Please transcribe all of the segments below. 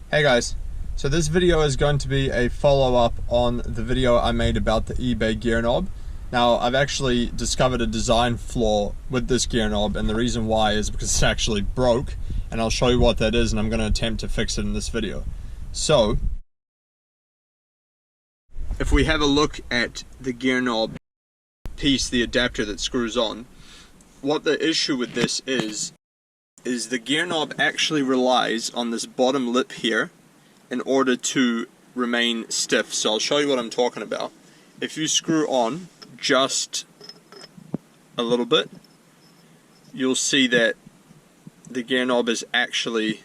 Hey guys, so this video is going to be a follow-up on the video I made about the eBay gear knob. Now, I've actually discovered a design flaw with this gear knob, and the reason why is because it's actually broke, and I'll show you what that is, and I'm going to attempt to fix it in this video. So, if we have a look at the gear knob piece, the adapter that screws on, what the issue with this is the gear knob actually relies on this bottom lip here in order to remain stiff. So I'll show you what I'm talking about. If you screw on just a little bit, you'll see that the gear knob is actually,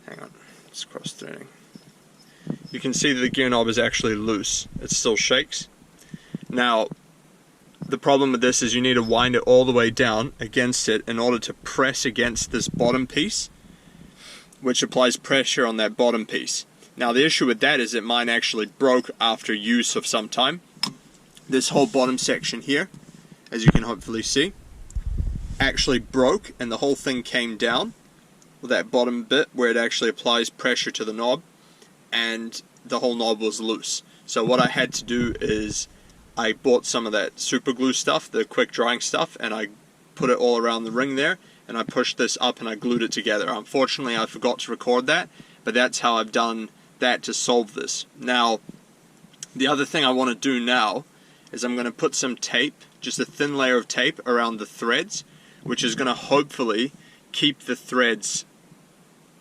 hang on, it's cross-threading. You can see that the gear knob is actually loose. It still shakes. Now, the problem with this is you need to wind it all the way down against it in order to press against this bottom piece, which applies pressure on that bottom piece. Now the issue with that is that mine actually broke after use of some time. This whole bottom section here, as you can hopefully see, actually broke, and the whole thing came down with that bottom bit where it actually applies pressure to the knob, and the whole knob was loose. So what I had to do is I bought some of that super glue stuff, the quick drying stuff, and I put it all around the ring there, and I pushed this up and I glued it together. Unfortunately, I forgot to record that, but that's how I've done that to solve this. Now, the other thing I want to do now is I'm going to put some tape, just a thin layer of tape around the threads, which is going to hopefully keep the threads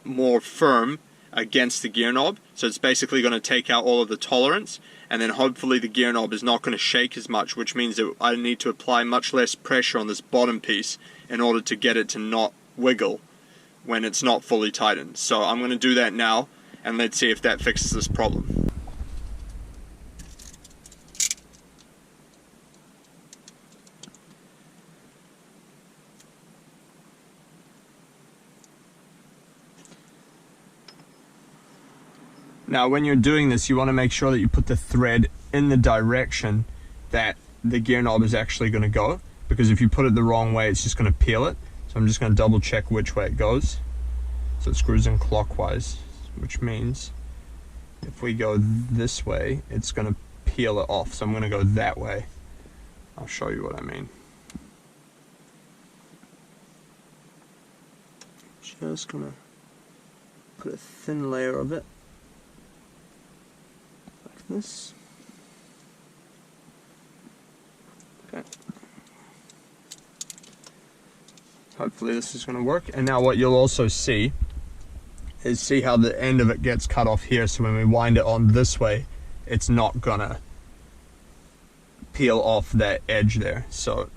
more firm against the gear knob. So it's basically going to take out all of the tolerance, and then hopefully the gear knob is not going to shake as much, which means that I need to apply much less pressure on this bottom piece in order to get it to not wiggle when it's not fully tightened. So I'm going to do that now, and let's see if that fixes this problem. Now when you're doing this, you want to make sure that you put the thread in the direction that the gear knob is actually going to go, because if you put it the wrong way, it's just going to peel it. So I'm just going to double check which way it goes. So it screws in clockwise, which means if we go this way, it's going to peel it off. So I'm going to go that way. I'll show you what I mean. Just going to put a thin layer of it. This. Okay. Hopefully this is going to work. And now what you'll also see is how the end of it gets cut off here. So when we wind it on this way, it's not gonna peel off that edge there. So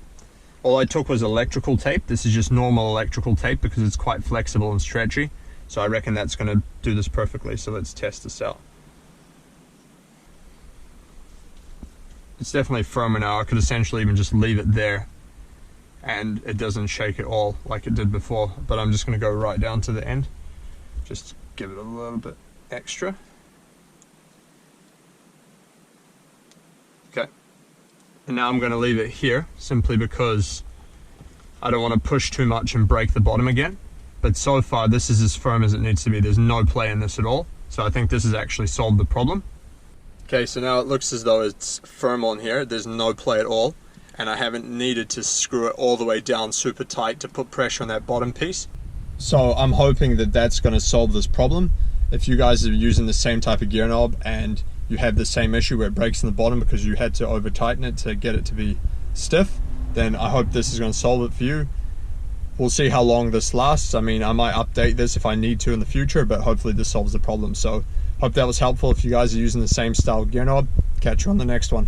all I took was electrical tape. This is just normal electrical tape because it's quite flexible and stretchy. So I reckon that's going to do this perfectly. So let's test this out. It's definitely firmer now. I could essentially even just leave it there and it doesn't shake at all like it did before, but I'm just going to go right down to the end, just give it a little bit extra. Okay, and now I'm going to leave it here simply because I don't want to push too much and break the bottom again, but so far this is as firm as it needs to be. There's no play in this at all, so I think this has actually solved the problem. Okay, so now it looks as though it's firm on here. There's no play at all, and I haven't needed to screw it all the way down super tight to put pressure on that bottom piece. So I'm hoping that that's going to solve this problem. If you guys are using the same type of gear knob and you have the same issue where it breaks in the bottom because you had to over tighten it to get it to be stiff, then I hope this is going to solve it for you. We'll see how long this lasts. I mean, I might update this if I need to in the future, but hopefully this solves the problem. So hope that was helpful. If you guys are using the same style gear knob, catch you on the next one.